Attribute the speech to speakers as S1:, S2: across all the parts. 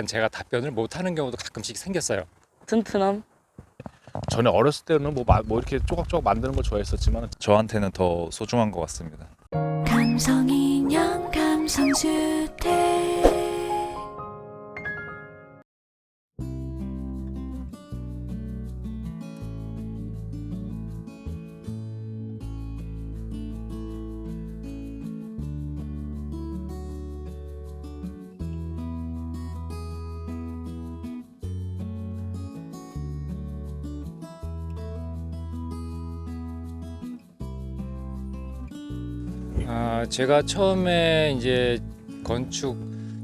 S1: 제가 답변을 못하는 경우도 가끔씩 생겼어요.
S2: 튼튼함?
S3: 전에 어렸을 때는 뭐 이렇게 조각조각 만드는 걸 좋아했었지만
S4: 저한테는 더 소중한 것 같습니다.
S5: 감성인형 감성주택.
S1: 제가 처음에 이제 건축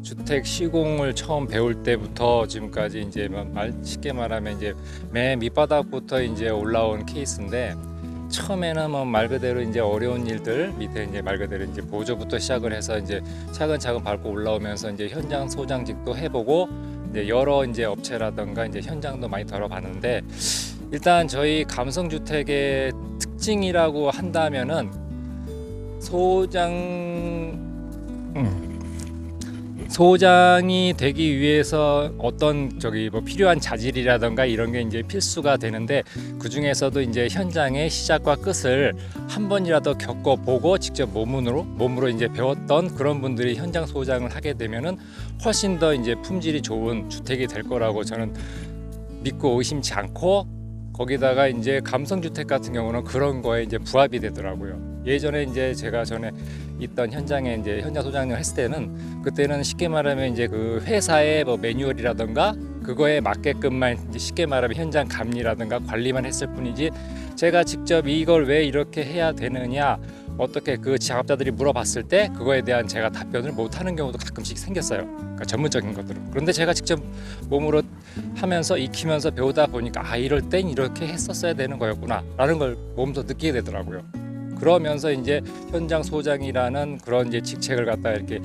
S1: 주택 시공을 처음 배울 때부터 지금까지 이제 쉽게 말하면 이제 맨 밑바닥부터 이제 올라온 케이스인데, 처음에는 뭐 말 그대로 이제 어려운 일들 밑에 이제 말 그대로 이제 보조부터 시작을 해서 이제 차근차근 밟고 올라오면서 이제 현장 소장직도 해보고 이제 여러 이제 업체라든가 이제 현장도 많이 돌아봤는데, 일단 저희 감성주택의 특징이라고 한다면은 소장이 되기 위해서 어떤 뭐 필요한 자질이라든가 이런 게 이제 필수가 되는데, 그 중에서도 이제 현장의 시작과 끝을 한 번이라도 겪어보고 직접 몸으로 이제 배웠던 그런 분들이 현장 소장을 하게 되면은 훨씬 더 이제 품질이 좋은 주택이 될 거라고 저는 믿고 의심치 않고, 거기다가 이제 감성주택 같은 경우는 그런 거에 이제 부합이 되더라고요. 예전에 이제 제가 전에 있던 현장에 이제 현장 소장을 했을 때는, 그때는 쉽게 말하면 이제 그 회사의 뭐 매뉴얼이라든가 그거에 맞게끔만 이제 쉽게 말하면 현장 감리라든가 관리만 했을 뿐이지, 제가 직접 이걸 왜 이렇게 해야 되느냐, 어떻게 그 작업자들이 물어봤을 때 그거에 대한 제가 답변을 못하는 경우도 가끔씩 생겼어요. 그러니까 전문적인 것들은. 그런데 제가 직접 몸으로 하면서 익히면서 배우다 보니까 이럴 땐 이렇게 했었어야 되는 거였구나 라는 걸 몸소 느끼게 되더라고요. 그러면서 이제 현장 소장이라는 그런 이제 직책을 갖다 이렇게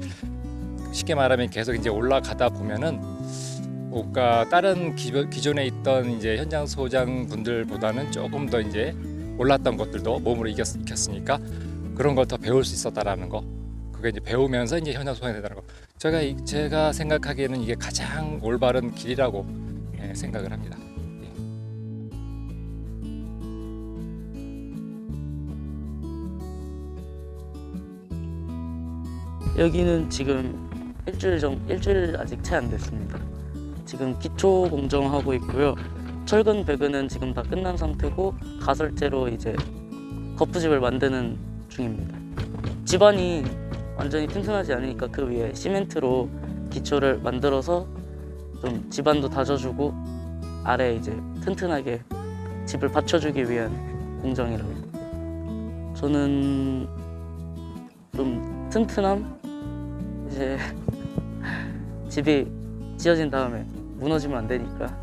S1: 쉽게 말하면 계속 이제 올라가다 보면은 뭔가 다른 기존에 있던 이제 현장 소장 분들보다는 조금 더 이제 올랐던 것들도 몸으로 익혔으니까 그런 걸 더 배울 수 있었다라는 거, 그게 이제 배우면서 이제 현장 소장이 된다는 거, 제가 생각하기에는 이게 가장 올바른 길이라고 생각을 합니다.
S2: 여기는 지금 일주일 아직 채 안 됐습니다. 지금 기초 공정하고 있고요. 철근 배근은 지금 다 끝난 상태고, 가설재로 이제 거푸집을 만드는 중입니다. 집안이 완전히 튼튼하지 않으니까 그 위에 시멘트로 기초를 만들어서 좀 집안도 다져주고 아래 이제 튼튼하게 집을 받쳐주기 위한 공정이라고. 저는 좀 튼튼함? 이제 집이 지어진 다음에 무너지면 안 되니까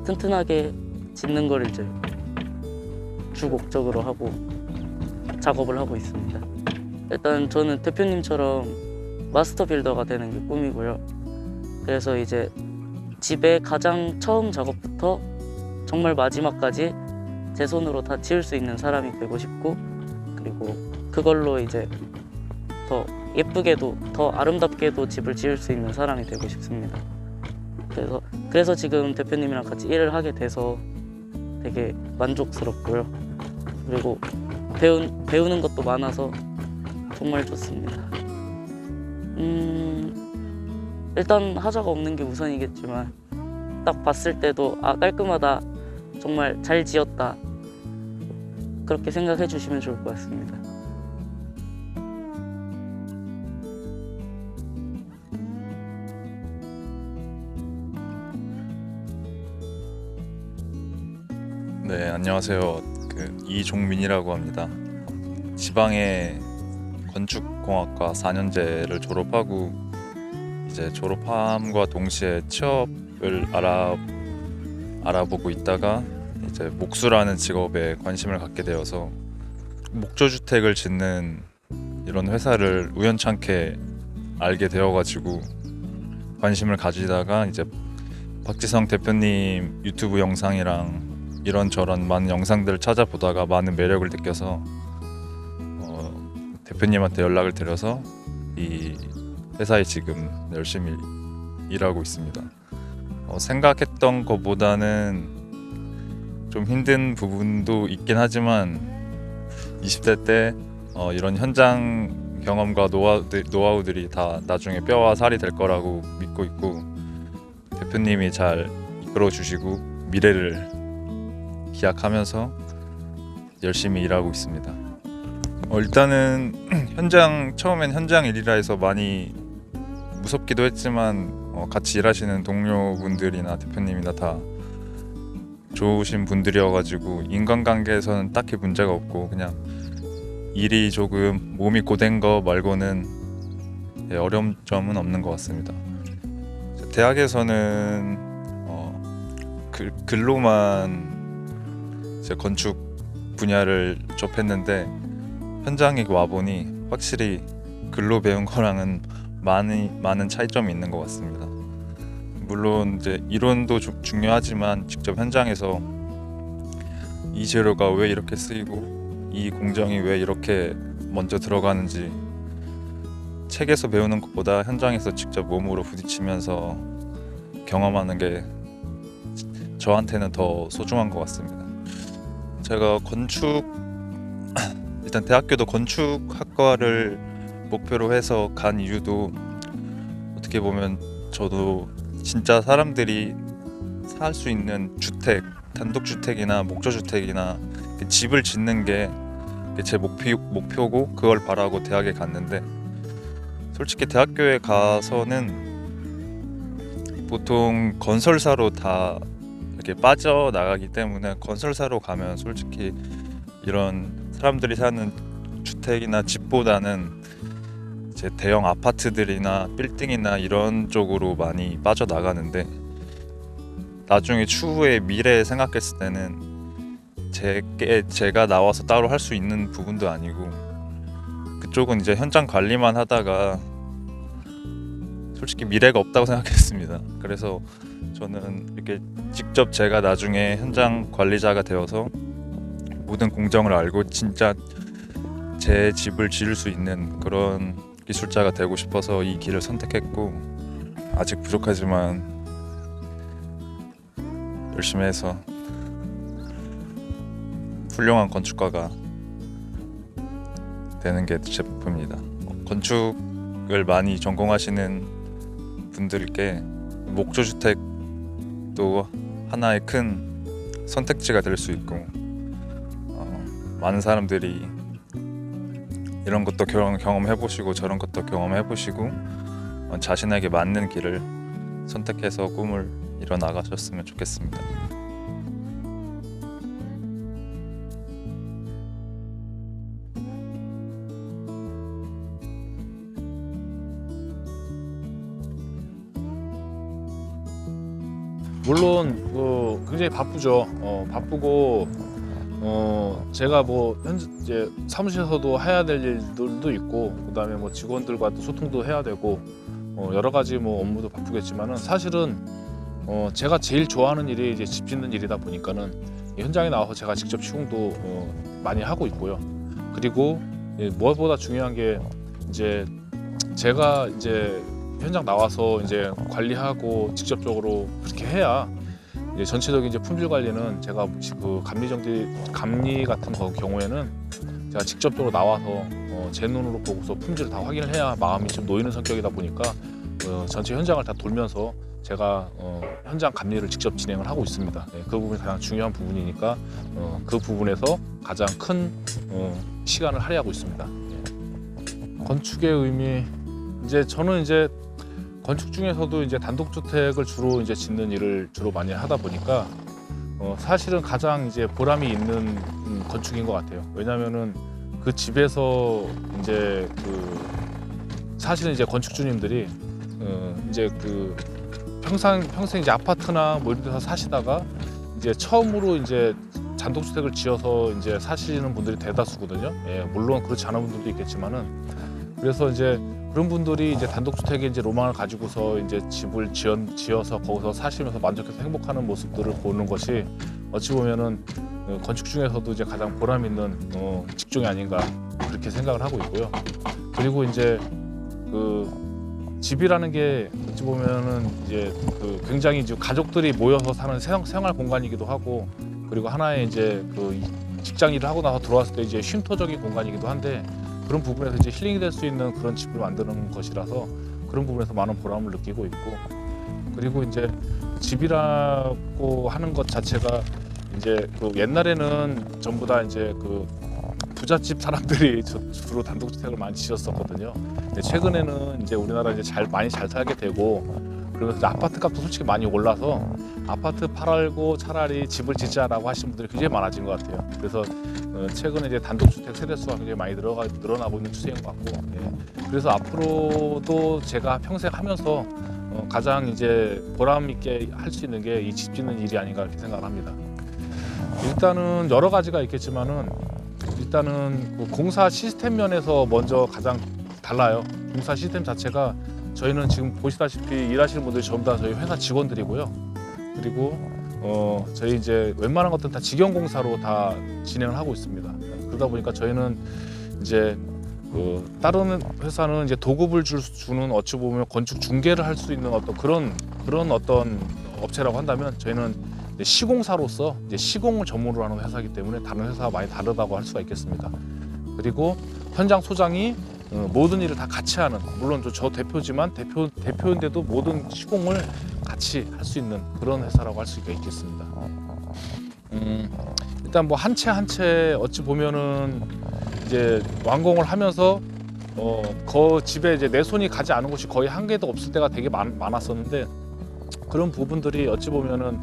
S2: 튼튼하게 짓는 걸 이제 주 목적으로 하고 작업을 하고 있습니다. 일단 저는 대표님처럼 마스터 빌더가 되는 게 꿈이고요. 그래서 이제 집의 가장 처음 작업부터 정말 마지막까지 제 손으로 다 지을 수 있는 사람이 되고 싶고, 그리고 그걸로 이제 더 예쁘게도 더 아름답게도 집을 지을 수 있는 사람이 되고 싶습니다. 그래서 지금 대표님이랑 같이 일을 하게 돼서 되게 만족스럽고요. 그리고 배우는 것도 많아서 정말 좋습니다. 일단 하자가 없는 게 우선이겠지만, 딱 봤을 때도 깔끔하다, 정말 잘 지었다, 그렇게 생각해 주시면 좋을 것 같습니다.
S4: 네, 안녕하세요. 이종민이라고 합니다. 지방의 건축공학과 4년제를 졸업하고, 이제 졸업함과 동시에 취업을 알아보고 있다가 이제 목수라는 직업에 관심을 갖게 되어서 목조주택을 짓는 이런 회사를 우연찮게 알게 되어가지고 관심을 가지다가, 이제 박지성 대표님 유튜브 영상이랑 이런저런 많은 영상들을 찾아보다가 많은 매력을 느껴서 대표님한테 연락을 드려서 이 회사에 지금 열심히 일하고 있습니다. 생각했던 것보다는 좀 힘든 부분도 있긴 하지만 20대 때 이런 현장 경험과 노하우들이 다 나중에 뼈와 살이 될 거라고 믿고 있고 대표님이 잘 이끌어 주시고 미래를 기약하면서 열심히 일하고 있습니다. 일단은 처음엔 현장 일이라 해서 많이 무섭기도 했지만 같이 일하시는 동료분들이나 대표님이나 다 좋으신 분들이어가지고 인간관계에서는 딱히 문제가 없고 그냥 일이 조금 몸이 고된 거 말고는 어려운 점은 없는 것 같습니다. 대학에서는 글로만 이제 건축 분야를 접했는데 현장에 와보니 확실히 글로 배운 거랑은 많은 차이점이 있는 것 같습니다. 물론 이제 이론도 중요하지만 직접 현장에서 이 재료가 왜 이렇게 쓰이고 이 공정이 왜 이렇게 먼저 들어가는지 책에서 배우는 것보다 현장에서 직접 몸으로 부딪히면서 경험하는 게 저한테는 더 소중한 것 같습니다. 제가 일단 대학교도 건축학과를 목표로 해서 간 이유도 어떻게 보면 저도 진짜 사람들이 살 수 있는 주택, 단독주택이나 목조주택이나 집을 짓는 게 제 목표고 그걸 바라고 대학에 갔는데 솔직히 대학교에 가서는 보통 건설사로 다 이렇게 빠져나가기 때문에 건설사로 가면 솔직히 이런 사람들이 사는 주택이나 집보다는 이제 대형 아파트들이나 빌딩이나 이런 쪽으로 많이 빠져나가는데 나중에 추후에 미래 생각했을 때는 제가 나와서 따로 할 수 있는 부분도 아니고 그쪽은 이제 현장 관리만 하다가 솔직히 미래가 없다고 생각했습니다. 그래서 저는 이렇게 직접 제가 나중에 현장 관리자가 되어서 모든 공정을 알고 진짜 제 집을 지을 수 있는 그런 기술자가 되고 싶어서 이 길을 선택했고 아직 부족하지만 열심히 해서 훌륭한 건축가가 되는 게 제 목표입니다. 건축을 많이 전공하시는 분들께 목조주택도 하나의 큰 선택지가 될 수 있고 많은 사람들이 이런 것도 경험해보시고 저런 것도 경험해보시고 자신에게 맞는 길을 선택해서 꿈을 이뤄나가셨으면 좋겠습니다.
S3: 물론 굉장히 바쁘죠. 바쁘고 제가 뭐 현재 이제 사무실에서도 해야 될 일들도 있고 그다음에 뭐 직원들과 또 소통도 해야 되고 여러 가지 뭐 업무도 바쁘겠지만은 사실은 제가 제일 좋아하는 일이 이제 집 짓는 일이다 보니까는 현장에 나와서 제가 직접 시공도 많이 하고 있고요. 그리고 무엇보다 중요한 게 이제 제가 이제 현장 나와서 이제 관리하고 직접적으로 그렇게 해야 이제 전체적인 이제 품질 관리는 제가 그 감리 같은 경우에는 제가 직접적으로 나와서 제 눈으로 보고서 품질을 다 확인을 해야 마음이 좀 놓이는 성격이다 보니까 전체 현장을 다 돌면서 제가 현장 감리를 직접 진행을 하고 있습니다. 그 부분이 가장 중요한 부분이니까 그 부분에서 가장 큰 시간을 할애하고 있습니다. 건축의 의미 이제 저는 이제 건축 중에서도 이제 단독주택을 주로 이제 짓는 일을 주로 많이 하다 보니까 사실은 가장 이제 보람이 있는 건축인 것 같아요. 왜냐하면은 그 집에서 이제 사실은 이제 건축주님들이 이제 평생 이제 아파트나 뭐 이런 데서 사시다가 이제 처음으로 이제 단독주택을 지어서 이제 사시는 분들이 대다수거든요. 물론 그렇지 않은 분들도 있겠지만은 그래서 이제 그런 분들이 이제 단독주택에 이제 로망을 가지고서 이제 집을 지어서 거기서 사시면서 만족해서 행복하는 모습들을 보는 것이 어찌 보면은 건축 중에서도 이제 가장 보람 있는 직종이 아닌가 그렇게 생각을 하고 있고요. 그리고 이제 집이라는 게 어찌 보면은 이제 그 굉장히 이제 가족들이 모여서 사는 생활 공간이기도 하고, 그리고 하나의 이제 그 직장 일을 하고 나서 들어왔을 때 이제 쉼터적인 공간이기도 한데, 그런 부분에서 이제 힐링이 될 수 있는 그런 집을 만드는 것이라서 그런 부분에서 많은 보람을 느끼고 있고, 그리고 이제 집이라고 하는 것 자체가 이제 그 옛날에는 전부 다 이제 그 부잣집 사람들이 주로 단독주택을 많이 지었었거든요. 근데 최근에는 이제 우리나라 이제 많이 잘 살게 되고, 그러면서 아파트 값도 솔직히 많이 올라서 아파트 팔고 차라리 집을 짓자라고 하시는 분들이 굉장히 많아진 것 같아요. 그래서 최근에 이제 단독주택 세대수가 굉장히 많이 늘어나고 있는 추세인 것 같고, 예. 그래서 앞으로도 제가 평생 하면서 가장 이제 보람 있게 할 수 있는 게 이 집 짓는 일이 아닌가 이렇게 생각을 합니다. 일단은 여러 가지가 있겠지만은, 일단은 그 공사 시스템 면에서 먼저 가장 달라요. 공사 시스템 자체가 저희는 지금 보시다시피 일하시는 분들이 전부 다 저희 회사 직원들이고요. 그리고 저희 이제 웬만한 것들은 다 직영공사로 다 진행을 하고 있습니다. 그러다 보니까 저희는 이제 다른 회사는 이제 도급을 주는 어찌 보면 건축 중개를 할 수 있는 어떤 그런 어떤 업체라고 한다면, 저희는 이제 시공사로서 이제 시공을 전문으로 하는 회사이기 때문에 다른 회사와 많이 다르다고 할 수가 있겠습니다. 그리고 현장 소장이 모든 일을 다 같이 하는, 물론 저 대표지만 대표인데도 모든 시공을 같이 할 수 있는 그런 회사라고 할 수가 있겠습니다. 일단 뭐 한 채 한 채 어찌 보면은 이제 완공을 하면서 그 집에 이제 내 손이 가지 않은 곳이 거의 한 개도 없을 때가 되게 많았었는데, 그런 부분들이 어찌 보면은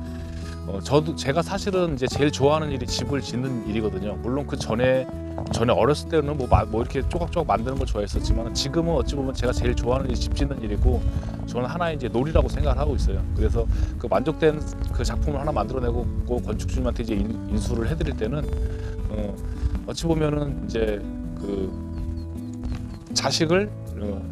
S3: 제가 사실은 이제 제일 좋아하는 일이 집을 짓는 일이거든요. 물론 그 전에 어렸을 때는 뭐 이렇게 조각조각 만드는 걸 좋아했었지만, 지금은 어찌 보면 제가 제일 좋아하는 일이 집 짓는 일이고, 저는 하나의 이제 놀이라고 생각을 하고 있어요. 그래서 그 만족된 그 작품을 하나 만들어내고 건축주님한테 이제 인수를 해드릴 때는 어찌 보면은 이제 그 자식을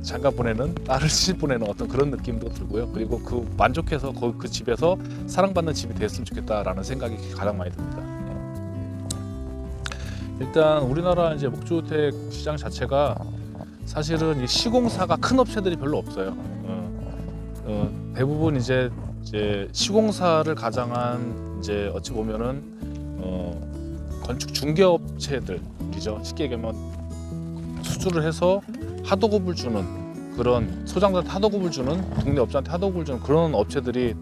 S3: 장가 보내는, 딸을 시집 보내는 어떤 그런 느낌도 들고요. 그리고 그 만족해서 그 집에서 사랑받는 집이 됐으면 좋겠다라는 생각이 가장 많이 듭니다. 일단 우리나라 이제 목조주택 시장 자체가 사실은 이 시공사가 큰 업체들이 별로 없어요. 대부분 이제 시공사를 가장한 이제 어찌 보면은 건축 중개업체들이죠. 쉽게 얘기하면 수주를 해서 하도급을 주는, 그런 소장들한테 하도급을 주는, 동네 업자한테 하도급을 주는 그런 업체들이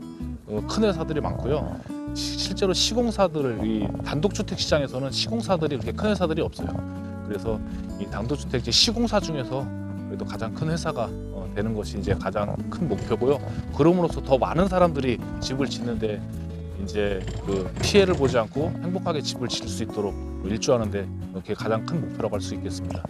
S3: 큰 회사들이 많고요. 실제로 시공사들을, 이 단독주택 시장에서는 시공사들이 그렇게 큰 회사들이 없어요. 그래서 이 단독주택 시공사 중에서 그래도 가장 큰 회사가 되는 것이 이제 가장 큰 목표고요. 그럼으로써 더 많은 사람들이 집을 짓는데 이제 그 피해를 보지 않고 행복하게 집을 지을 수 있도록 일조하는데 그게 가장 큰 목표라고 할 수 있겠습니다.